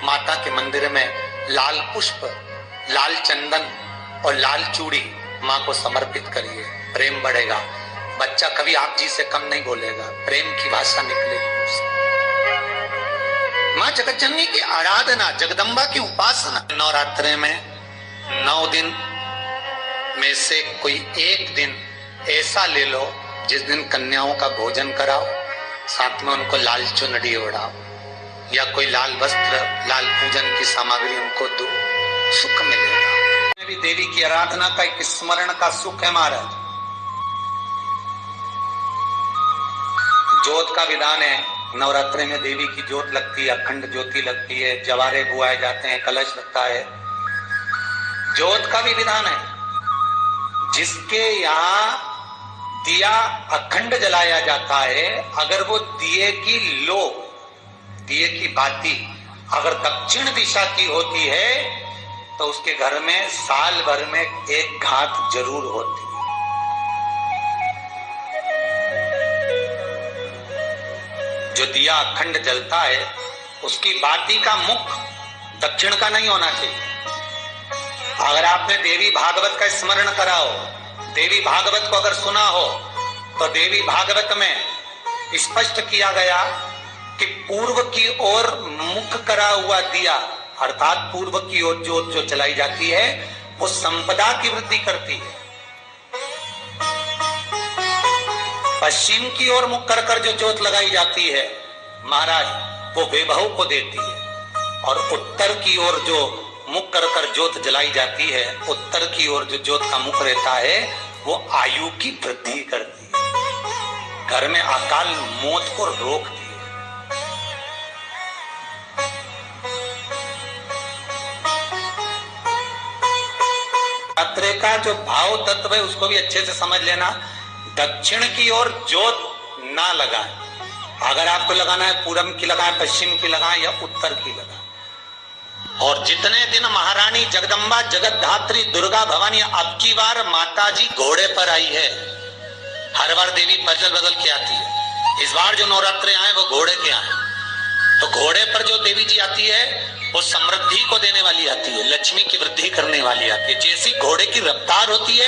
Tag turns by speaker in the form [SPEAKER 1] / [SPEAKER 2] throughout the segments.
[SPEAKER 1] माता के मंदिर में लाल पुष्प, लाल चंदन और लाल चूड़ी माँ को समर्पित करिए, प्रेम बढ़ेगा। बच्चा कभी आप जी से कम नहीं बोलेगा, प्रेम की भाषा निकलेगी उससे। माँ जगतजननी की आराधना, जगदम्बा की उपासना। नवरात्रि में 9 दिन में से कोई एक दिन ऐसा ले लो जिस दिन कन्याओं का भोजन कराओ, साथ में उनको लाल चुनरी ओढ़ाओ या कोई लाल वस्त्र, लाल पूजन की सामग्री उनको दो, सुख मिलेगा। भी देवी की आराधना का एक स्मरण का सुख है महाराज। ज्योत का विधान है, नवरात्रि में देवी की ज्योत लगती है, अखंड ज्योति लगती है, जवारे बुआए जाते हैं, कलश लगता है। ज्योत का भी विधान है, जिसके यहाँ दिया अखंड जलाया जाता है, अगर वो दिए की लो, दिए की बाती अगर दक्षिण दिशा की होती है तो उसके घर में साल भर में एक घात जरूर होती है। जो दिया अखंड जलता है उसकी बाती का मुख दक्षिण का नहीं होना चाहिए। अगर आपने देवी भागवत का स्मरण करा हो, देवी भागवत को अगर सुना हो, तो देवी भागवत में स्पष्ट किया गया कि पूर्व की ओर मुख करा हुआ दिया, अर्थात पूर्व की ओर ज्योत जो जलाई जाती है वो संपदा की वृद्धि करती है। पश्चिम की ओर मुख कर कर जो ज्योत लगाई जाती है महाराज वो वैभव को देती है, और उत्तर की ओर जो मुख कर कर ज्योत जलाई जाती है, उत्तर की ओर जो ज्योत का मुख रहता है वो आयु की वृद्धि करती है, घर में अकाल मौत को रोकती है। का जो भाव तत्व है उसको भी अच्छे से समझ लेना। दक्षिण की ओर ज्योत ना लगाएं, अगर आपको लगाना है पूरब की लगाएं, पश्चिम की लगाएं या उत्तर की लगाएं। और जितने दिन महारानी जगदम्बा जगतधात्री दुर्गा भवानी, अब की बार माताजी घोड़े पर आई है, हर बार देवी बदल बदल के आती है, इस बार जो नवरात्रे आए वो घोड़े के आए। तो घोड़े पर जो देवी जी आती है वो समृद्धि को देने वाली आती है, लक्ष्मी की वृद्धि करने वाली आती है। जैसी घोड़े की रफ्तार होती है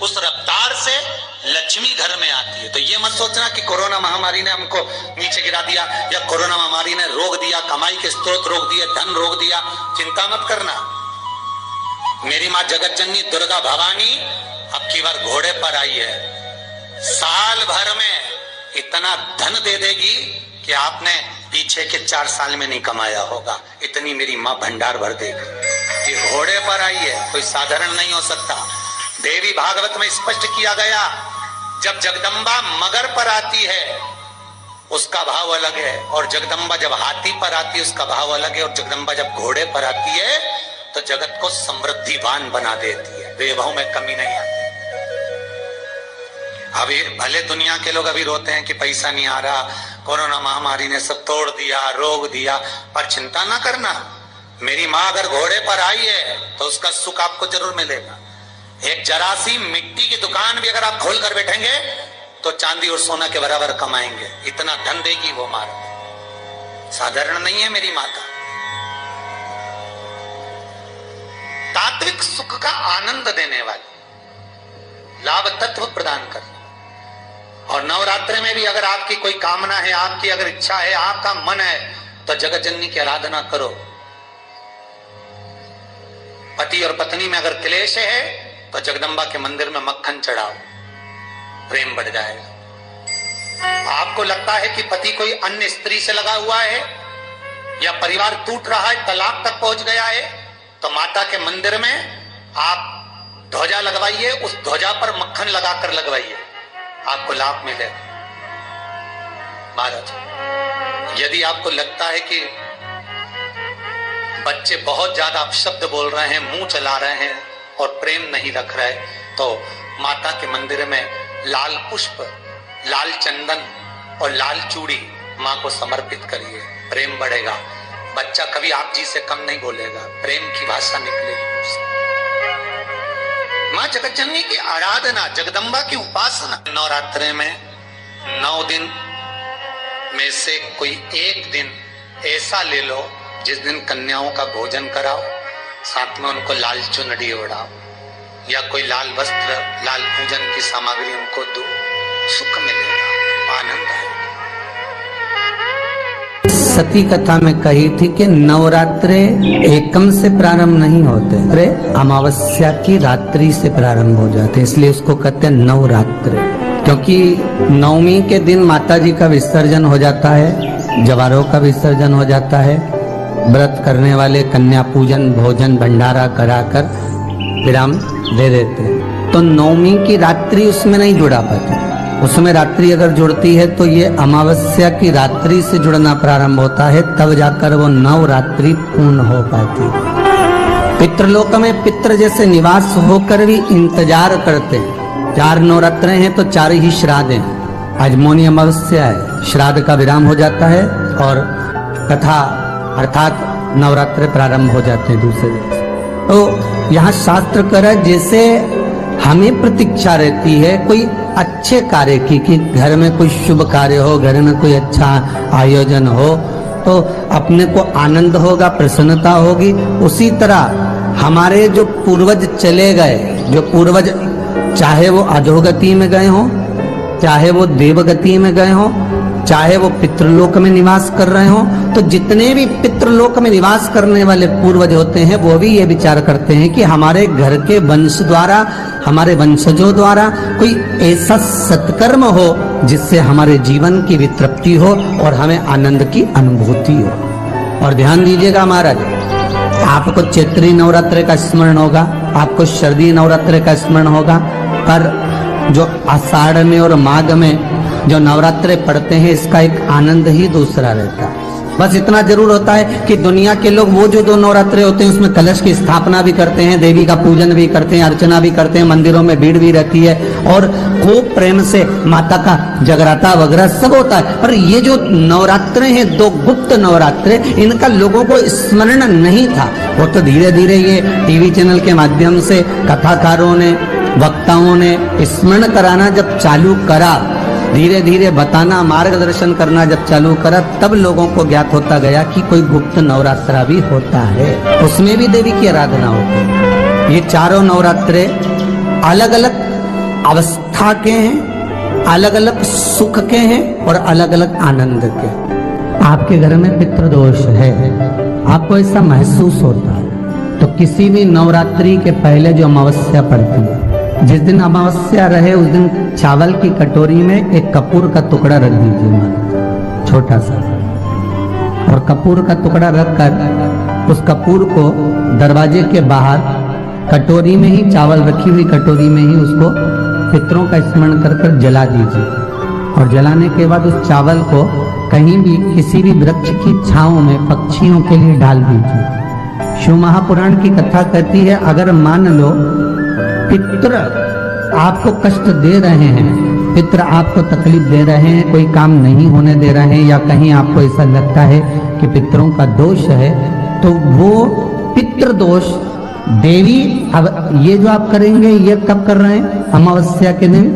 [SPEAKER 1] उस रफ्तार से लक्ष्मी घर में आती है। तो ये मत सोचना कि कोरोना महामारी ने हमको नीचे गिरा दिया या कोरोना महामारी ने रोक दिया, कमाई के स्रोत रोक दिए, धन रोक दिया, चिंता मत करना। मेरी माँ जगतजननी दुर्गा भवानी अब की बार घोड़े पर आई है, साल भर में इतना धन दे देगी कि आपने पीछे के 4 साल में नहीं कमाया होगा, इतनी मेरी माँ भंडार भर देगी। ये घोड़े पर आई है, कोई साधारण नहीं हो सकता। देवी भागवत में स्पष्ट किया गया, जब जगदम्बा मगर पर आती है उसका भाव अलग है, और जगदम्बा जब हाथी पर आती है उसका भाव अलग है, और जगदम्बा जब घोड़े पर आती है तो जगत को समृद्धिवान बना देती है, वैभव में कमी नहीं आती। अभी भले दुनिया के लोग अभी रोते हैं कि पैसा नहीं आ रहा, कोरोना महामारी ने सब तोड़ दिया, रोक दिया, पर चिंता ना करना, मेरी माँ अगर घोड़े पर आई है तो उसका सुख आपको जरूर मिलेगा। एक जरा सी मिट्टी की दुकान भी अगर आप खोल कर बैठेंगे तो चांदी और सोना के बराबर कमाएंगे, इतना धन देगी वो माँ, साधारण नहीं है मेरी माता। तात्विक सुख का आनंद देने वाली, लाभ तत्व प्रदान करने। और नवरात्रि में भी अगर आपकी कोई कामना है, आपकी अगर इच्छा है, आपका मन है, तो जगतजननी की आराधना करो। पति और पत्नी में अगर क्लेश है तो जगदम्बा के मंदिर में मक्खन चढ़ाओ, प्रेम बढ़ जाएगा। आपको लगता है कि पति कोई अन्य स्त्री से लगा हुआ है या परिवार टूट रहा है, तलाक तक पहुंच गया है, तो माता के मंदिर में आप ध्वजा लगवाइए, उस ध्वजा पर मक्खन लगाकर लगवाइए, आपको लाभ मिलेगा। महाराज, यदि आपको लगता है कि बच्चे बहुत ज्यादा अपशब्द बोल रहे हैं, मुंह चला रहे हैं और प्रेम नहीं रख रहे, तो माता के मंदिर में लाल पुष्प, लाल चंदन और लाल चूड़ी माँ को समर्पित करिए, प्रेम बढ़ेगा। बच्चा कभी आप जी से कम नहीं बोलेगा, प्रेम की भाषा निकलेगी उससे। माँ जगतजननी की आराधना, जगदम्बा की उपासना। नवरात्रि में 9 दिन में से कोई एक दिन ऐसा ले लो जिस दिन कन्याओं का भोजन कराओ, साथ में उनको लाल चुनरी ओढ़ाओ या कोई लाल वस्त्र, लाल पूजन की सामग्री उनको दो, सुख मिलेगा, आनंद आएगा।
[SPEAKER 2] सती कथा में कही थी कि नवरात्रे एकम से प्रारंभ नहीं होते, अरे अमावस्या की रात्रि से प्रारंभ हो जाते, इसलिए उसको कहते हैं नवरात्रे। क्योंकि नवमी के दिन माता जी का विसर्जन हो जाता है, जवारों का विसर्जन हो जाता है, व्रत करने वाले कन्या पूजन भोजन भंडारा कराकर विराम दे देते हैं। तो नवमी की रात्रि उसमें नहीं जुड़ा पाती, उसमें रात्रि अगर जुड़ती है तो ये अमावस्या की रात्रि से जुड़ना प्रारंभ होता है, तब जाकर वो नवरात्रि पूर्ण हो पाती है। पितृलोक में पितृ जैसे निवास होकर भी इंतजार करते हैं। 4 नवरात्रे हैं तो 4 ही श्राद्ध हैं। आज मौनी अमावस्या है, श्राद्ध का विराम हो जाता है और कथा अर्थात नवरात्रे प्रारंभ हो जाते हैं दूसरे दिन। तो यहाँ शास्त्र कह रहा है जैसे हमें प्रतीक्षा रहती है कोई अच्छे कार्य की, कि घर में कोई शुभ कार्य हो, घर में कोई अच्छा आयोजन हो तो अपने को आनंद होगा, प्रसन्नता होगी। उसी तरह हमारे जो पूर्वज चले गए, जो पूर्वज चाहे वो अधोगति में गए हों, चाहे वो देवगति में गए हों, चाहे वो पितृलोक में निवास कर रहे हों, तो जितने भी पितृलोक में निवास करने वाले पूर्वज होते हैं वो भी ये विचार करते हैं कि हमारे घर के वंश द्वारा, हमारे वंशजों द्वारा कोई ऐसा सत्कर्म हो जिससे हमारे जीवन की वितृप्ति हो और हमें आनंद की अनुभूति हो। और ध्यान दीजिएगा महाराज, आपको चैत्री नवरात्रि का स्मरण होगा, आपको शरदी नवरात्रि का स्मरण होगा, पर जो आषाढ़ में और माघ में जो नवरात्रे पढ़ते हैं इसका एक आनंद ही दूसरा रहता है। बस इतना जरूर होता है कि दुनिया के लोग वो जो 2 नवरात्रे होते हैं उसमें कलश की स्थापना भी करते हैं, देवी का पूजन भी करते हैं, अर्चना भी करते हैं, मंदिरों में भीड़ भी रहती है और खूब प्रेम से माता का जगराता वगैरह सब होता है। पर ये जो नवरात्रे हैं 2 गुप्त नवरात्रे, इनका लोगों को स्मरण नहीं था। वो तो धीरे धीरे ये टीवी चैनल के माध्यम से कथाकारों ने, वक्ताओं ने स्मरण कराना जब चालू करा, धीरे धीरे बताना, मार्गदर्शन करना जब चालू करा, तब लोगों को ज्ञात होता गया कि कोई गुप्त नवरात्रा भी होता है, उसमें भी देवी की आराधना होती है। ये 4 नवरात्रे अलग अलग अवस्था के हैं, अलग अलग सुख के हैं और अलग अलग आनंद के। आपके घर में पितृदोष है, आपको ऐसा महसूस होता है, तो किसी भी नवरात्रि के पहले जो अमावस्या पड़ती है, जिस दिन अमावस्या रहे उस दिन चावल की कटोरी में एक कपूर का टुकड़ा रख दीजिए, छोटा सा, और कपूर का टुकड़ा रखकर उस कपूर को दरवाजे के बाहर कटोरी में ही, चावल रखी हुई कटोरी में ही उसको पितरों का स्मरण कर कर जला दीजिए। और जलाने के बाद उस चावल को कहीं भी किसी भी वृक्ष की छांव में पक्षियों के लिए डाल दीजिए। शिव महापुराण की कथा कहती है, अगर मान लो पितृ आपको कष्ट दे रहे हैं, पितृ आपको तकलीफ दे रहे हैं, कोई काम नहीं होने दे रहे हैं, या कहीं आपको ऐसा लगता है कि पितरों का दोष है, तो वो पितृ दोष देवी, अब ये जो आप करेंगे ये कब कर रहे हैं? अमावस्या के दिन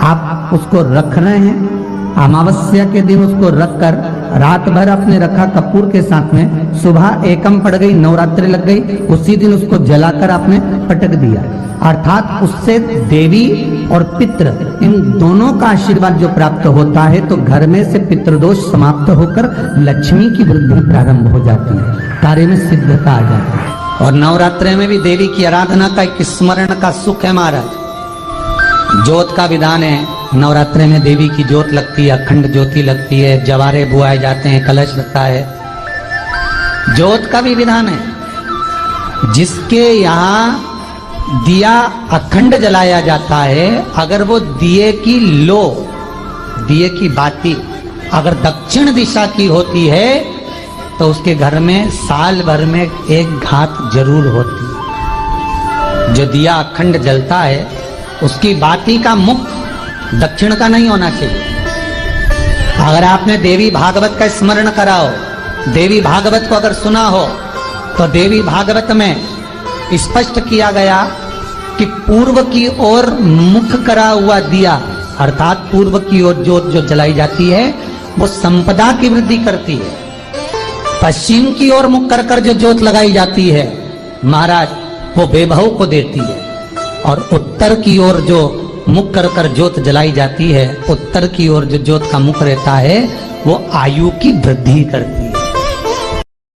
[SPEAKER 2] आप उसको रख रहे हैं, अमावस्या के दिन उसको रखकर रात भर आपने रखा कपूर के साथ में, सुबह एकम पड़ गई, नवरात्रि लग गई, उसी दिन उसको जलाकर आपने पटक दिया। अर्थात उससे देवी और पितृ इन दोनों का आशीर्वाद जो प्राप्त होता है, तो घर में से पितृदोष समाप्त होकर लक्ष्मी की वृद्धि प्रारंभ हो जाती है, कार्य में सिद्धता आ जाती है। और नवरात्रि में भी देवी की आराधना का एक स्मरण का सुख है महाराज। ज्योत का विधान है, नवरात्रि में देवी की ज्योत लगती है, अखंड ज्योति लगती है, जवारे बुआए जाते हैं, कलश लगता है। ज्योत का भी विधान है, जिसके यहाँ दिया अखंड जलाया जाता है, अगर वो दिए की लो, दिए की बाती अगर दक्षिण दिशा की होती है तो उसके घर में साल भर में एक घात जरूर होती है। जो दिया अखंड जलता है उसकी बाती का मुख दक्षिण का नहीं होना चाहिए। अगर आपने देवी भागवत का स्मरण कराओ, देवी भागवत को अगर सुना हो, तो देवी भागवत में स्पष्ट किया गया कि पूर्व की ओर मुख करा हुआ दिया, अर्थात पूर्व की ओर ज्योत जो जलाई जाती है, वो संपदा की वृद्धि करती है। पश्चिम की ओर मुख कर जो ज्योत लगाई जाती है महाराज वो वैभव को देती है, और उत्तर की ओर जो मुख कर ज्योत जलाई जाती है, उत्तर की ओर जो ज्योत का मुख रहता है वो आयु की वृद्धि करती है।